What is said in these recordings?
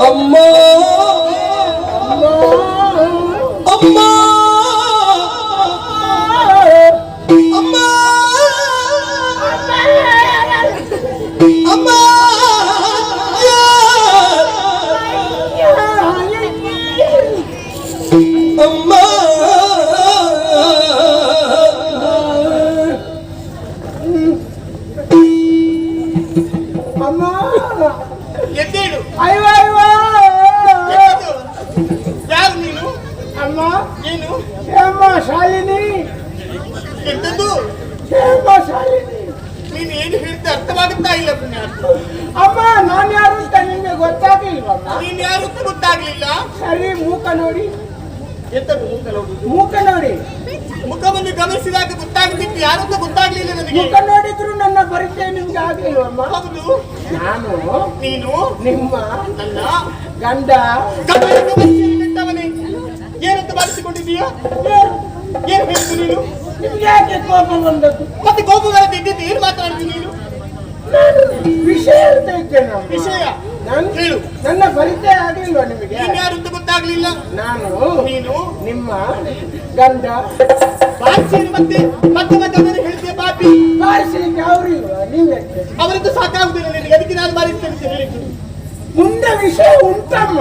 ಅಮ್ಮ ಅಮ್ಮ ಅಮ್ಮ ಅಮ್ಮ ಅಮ್ಮ ಅಮ್ಮ ಎದ್ದೇಳು. ಅಯ್ಯೋ ಯಾರು ನೀನು? ಅಮ್ಮ ಏನು? ಅಮ್ಮ ಶಾಲಿನಿ. ಎಂತದ್ದು? ಅಮ್ಮ ಶಾಲಿನಿ, ನೀನು ಏನು ಹೇಳ್ತಾ ಅರ್ಥವಾಗುತ್ತಾ ಇಲ್ಲ ಪುಣ್ಯಾತ್ಮ. ಅಮ್ಮ ನಾನು ಯಾರು ಅಂತ ನಿಮ್ಗೆ ಗೊತ್ತಾಗ್ಲಿಲ್ವಮ್ಮ? ನೀನ್ ಯಾರು ಅಂತ ಗೊತ್ತಾಗ್ಲಿಲ್ಲ. ಸರಿ ಮೂಕ ನೋಡಿ. ಎಂತದ್ದು ಮುಖ ನೋಡುದು? ಮೂಕ ನೋಡಿ. ಮುಖವನ್ನು ಗಮನಿಸಿದಾಗ ಗೊತ್ತಾಗದಿತ್ತು, ಯಾರು ಅಂತ ಗೊತ್ತಾಗ್ಲಿಲ್ಲ ನನಗೆ. ಮುಖ ನೋಡಿದ್ರು ನನ್ನ ಪರಿಚಯ ನಿಮ್ಗೆ ಆಗ್ಲಿಲ್ವಮ್ಮ? ಹೌದು. ನಾನು ನೀನು ನಿಮ್ಮ ನನ್ನ ಗಂಡ. ಗಂಡವನೇ ಏನಂತ ಭಾವಿಸಿಕೊಂಡಿದ್ದೀಯಾ? ಏನು ಹೇಳ್ತು ನೀನು? ನಿಮ್ಗೆ ಯಾಕೆ ಕೋಪ ಬಂದದ್ದು? ಮತ್ತೆ ಕೋಪಗಾರದ್ದು ಇದ್ದಿದ್ದು ಏನು ಮಾತಾಡಿದ್ವಿ ನೀನು? ನಾನು ವಿಷಯ ಅಂತ ಇದ್ದೇನೆ. ವಿಷಯ ನಾನು ಹೇಳು. ನನ್ನ ಪರಿಚಯ ಆಗಿಲ್ವಾ ನಿಮಗೆ? ನೀನು ಯಾರು ಅಂತ ಗೊತ್ತಾಗ್ಲಿಲ್ಲ. ನಾನು ನೀನು ನಿಮ್ಮ ಗಂಡ. ಬಾರಿಸಿ ಮತ್ತೆ ಮತ್ತೆ ಮತ್ತೆ ಅದನ್ನು ಹೇಳ್ತೀಯ ಪಾಪಿ. ಬಾರಿಸಲಿಕ್ಕೆ ಅವರಿಲ್ವಾ? ನೀವೇ ಅವರದ್ದು ಸಾಕಾಗುದಿಲ್ಲ ನಿನಗೆ, ಅದಕ್ಕೆ ನಾನು ಬಾರಿಸ್ತೇನೆ ಅಂತ ಹೇಳಿದ್ದು. ಮುಂದೆ ವಿಷಯ ಉಂಟಮ್ಮ.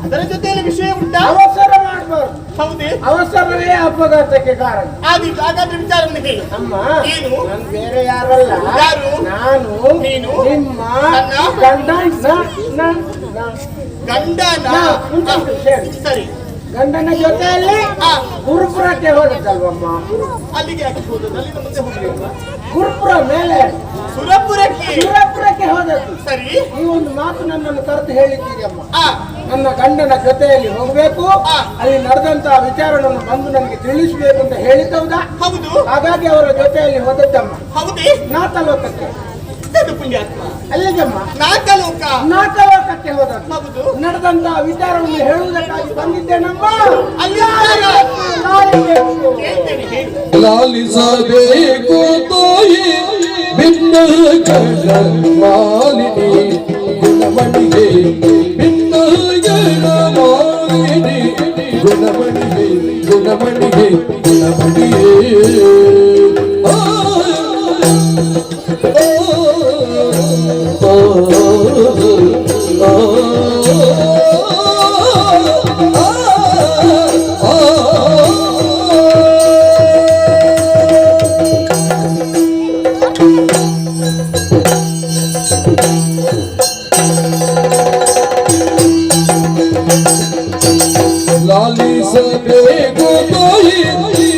ಅದರ ಜೊತೆಯಲ್ಲಿ ವಿಷಯ ಉಂಟಾ? ಅವಸರ ಮಾಡಬಾರ್ದು. ಹೌದೇ? ಅವಸರವೇ ಅಪಘಾತಕ್ಕೆ ಕಾರಣ. ಆದೀತು. ಹಾಗಾದ್ರೆ ವಿಚಾರವನ್ನು ಹೇಳು. ಅಮ್ಮ ಏನು? ನಾನು ಬೇರೆ ಯಾರಲ್ಲ. ಯಾರು? ನಾನು ನೀನು ನಿಮ್ಮ ನನ್ನ ಗಂಡ. ಗಂಡನ. ಸರಿ. ಗಂಡನ ಜೊತೆಯಲ್ಲಿ ಗುರುಪುರಕ್ಕೆ ಹೋದದ್ದಲ್ವಮ್ಮ? ಅಲ್ಲಿಗೆ ಯಾಕೆ ಹೋದದ್ದು? ಅಲ್ಲಿಂದ ಮುಂದೆ ಹೋಗ್ಲಿಲ್ವಾ? ಗುರುಪುರ ಮೇಲೆ ಸುರಪುರಕ್ಕೆ ಹೋದದ್ದು. ಸರಿ. ಈ ಒಂದು ಮಾತು ನನ್ನನ್ನು ಕರೆದು ಹೇಳಿದ್ದೀರಿ ಅಮ್ಮ. ನನ್ನ ಗಂಡನ ಜೊತೆಯಲ್ಲಿ ಹೋಗಬೇಕು, ಅಲ್ಲಿ ನಡೆದಂತಹ ವಿಚಾರವನ್ನು ಬಂದು ನನಗೆ ತಿಳಿಸಬೇಕು ಅಂತ ಹೇಳಿದ್ದೌದಾ? ಹೌದು. ಹಾಗಾಗಿ ಅವರ ಜೊತೆಯಲ್ಲಿ ಹೋದದ್ದಮ್ಮ. ಹೌದೇ? ನಾಕಲೋಕಕ್ಕೆ. ಪುಣ್ಯಾತ್ಮ. ಅಲ್ಲಿಗಮ್ಮ ನಾಕಲೋಕಕ್ಕೆ ಹೋದದ್ದು. ಹೌದು. ನಡೆದಂತಹ ವಿಚಾರವನ್ನು ಹೇಳುವುದಕ್ಕಾಗಿ ಬಂದಿದ್ದೇನಮ್ಮ. ಲಾಲಿಸಬೇಕು ತೋಯಿ ಭಿನ್ನ ಮಾಲಿನಿ ಗುಣಮಣಿಗೆ, ಭಿನ್ನ ಮಾಲಿನಿ ಗುಣಮಣಿಗೆ, ಗುಣಮಣಿಗೆ ಗುಣಮಣಿಗೆ. ಲಾಲಿಸಬೇಕು ತೋಯಿ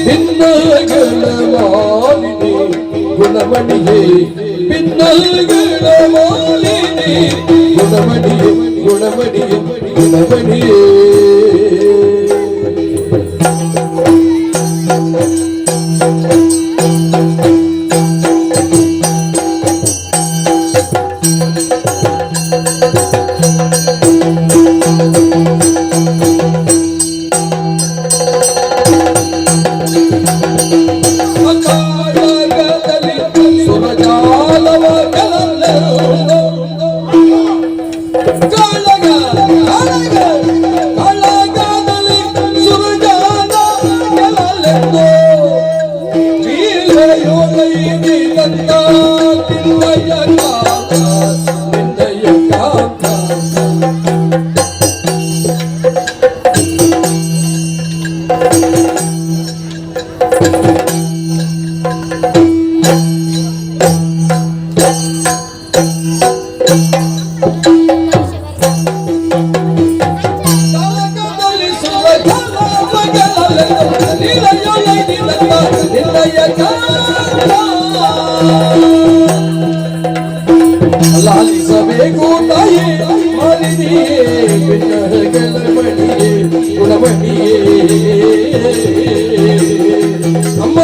ಭಿನ್ನಗಳ ಮಾಲಿನಿ ಗುಣಮಣಿಗೆ, ಭಿನ್ನಗಳ ಮಾಲಿನಿ ಗುಣಮಣಿಗೆ, ಗುಣಮಣಿಗೆ ಗುಣಮಣಿಗೆ. ಲಾಲಿಸಬೇಕು ತಾಯಿ ಮಾಲಿನಿ ಭಿನ್ನಗಳ ಮಣಿಯೇ ಗುಣಮಣಿಯೇ. ಅಮ್ಮ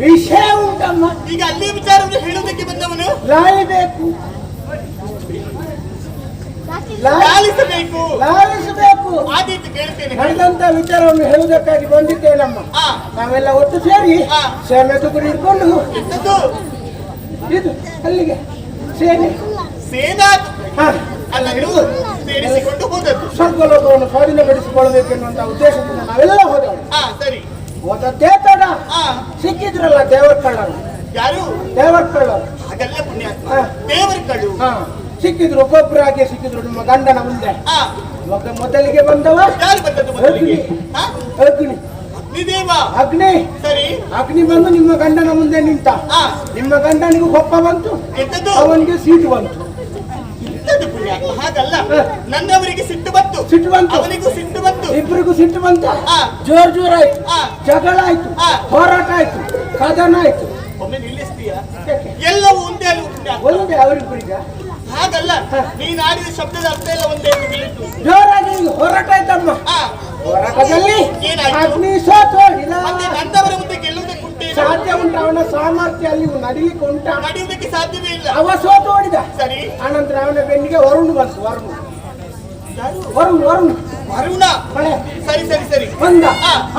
ವಿಷಯ ಉಂಟಮ್ಮ. ಈಗ ಅಲ್ಲಿ ವಿಚಾರವನ್ನು ಹೇಳುವುದಕ್ಕೆ ಬಂದವನು ಲಾಯಬೇಕು. ಲಾಲಿಸಬೇಕು. ಲಾಲಿಸಬೇಕು. ಆದೀತು ಕೇಳ್ತೇನೆ. ನಡೆದಂತ ವಿಚಾರವನ್ನು ಹೇಳುವುದಕ್ಕಾಗಿ ಬಂದಿದ್ದೇನಮ್ಮ. ನಾವೆಲ್ಲ ಒಟ್ಟು ಸೇರಿ ಸೇನೆ ತುಗುಡಿ ಹಿಡ್ಕೊಂಡು ಎಂತದ್ದು? ಇದು ಅಲ್ಲಿಗೆ ಸೇನೆ ಸೇನಾ ಅಲ್ಲೂ ಸೇರಿಸಿಕೊಂಡು ಹೋದದ್ದು. ಸ್ವರ್ಗಲೋಕವನ್ನು ಸ್ವಾಧೀನಪಡಿಸಿಕೊಳ್ಳಬೇಕೆನ್ನುವಂತ ಉದ್ದೇಶದಿಂದ ನಾವೆಲ್ಲ ಹೋದವರು. ಸರಿ. ಹೋದದ್ದೇ ತಡ ಸಿಕ್ಕಿದ್ರಲ್ಲ ದೇವರ ಕಳ್ಳರು. ಯಾರು? ದೇವರ ಕಳ್ಳರು. ಅದೆಲ್ಲ ಪುಣ್ಯಾತ್ಮ. ದೇವರ ಕಳ್ಳು ಸಿಕ್ಕಿದ್ರು, ಒಬ್ಬೊಬ್ಬರಾಗಿ ಸಿಕ್ಕಿದ್ರು ನಿಮ್ಮ ಗಂಡನ ಮುಂದೆ. ಮೊದಲಿಗೆ ಬಂದವ ಯಾರು ಬಂದದ್ದು ಮೊದಲಿಗೆ? ಅಗ್ನಿ. ಅಗ್ನಿದೇವ. ಅಗ್ನಿ. ಸರಿ. ಅಗ್ನಿ ಬಂದು ನಿಮ್ಮ ಗಂಡನ ಮುಂದೆ ನಿಂತ. ನಿಮ್ಮ ಗಂಡನಿಗೂ ಕೊಪ್ಪ ಬಂತು, ಅವನಿಗೆ ಸೀಟು ಬಂತು. ಪುಣ್ಯಾತ್ಮ ಹಾಗಲ್ಲ, ನನ್ನವರಿಗೆ ಸಿಟ್ಟು ಬಂತು, ಅವನಿಗೂ ಸಿಟ್ಟು ಬಂತು, ಇಬ್ಬರಿಗೂ ಸಿಟ್ಟು ಬಂತ. ಜೋರ್ ಜೋರಾಯ್ತು, ಜಗಳ ಆಯ್ತು, ಹೋರಾಟ ಆಯ್ತು, ಕದನ ಆಯ್ತು. ಒಮ್ಮೆ ನಿಲ್ಲಿಸ್ತೀಯ? ಎಲ್ಲವೂ ಒಂದೇ ಅಲ್ಲ ಪುಣ್ಯಾತ್ಮ. ಒಂದೇ ಅವರಿಬ್ಬರಿಗ ಹಾಗಲ್ಲ, ನೀನು ಆಡಿದ ಶಬ್ದದ ಅರ್ಥ ಎಲ್ಲ ಒಂದೇ ಅಂತ ತಿಳಿತು. ಜೋರಾಗಿ ಹೋರಾಟ ಆಯ್ತಮ್ಮ. ಹೋರಾಟದಲ್ಲಿ ಅಗ್ನಿ ಸೋತು ನನ್ನವರ ಮುಂದೆ ಗೆಲ್ಲುವುದಕ್ಕೆ ಸಾಧ್ಯ ಉಂಟು. ಅವನ ಸಾಮರ್ಥ್ಯ ಅಲ್ಲಿ ನಡಿಲಿಕ್ಕೆ ಉಂಟ, ನಡೆಯುವುದಕ್ಕೆ ಸಾಧ್ಯವೇ ಇಲ್ಲ. ಅವ ಸೋತು ಓಡಿದ. ಸರಿ. ಆನಂತರ ಅವನ ಬೆನ್ನಿಗೆ ವರುಣ್ ಬಂತು. ವರುಣ್ ಮಳೆ. ಸರಿ ಸರಿ ಸರಿ ಬಂದ.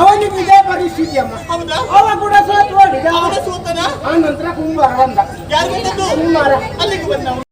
ಅವನಿಗೆ ಇದೇ ಪರಿಸ್ಥಿತಿ ಅಮ್ಮ. ಹೌದಾ? ಅವ ಕೂಡ ಸೋತು ಓಡಿದ. ಅವನ ಸೋತನ. ಆನಂತರ ಕುಂಬಾರ ಬಂದ. ಯಾರು ಬಂದದ್ದು? ಕುಂಬಾರ ಅಲ್ಲಿಗೆ ಬಂದ.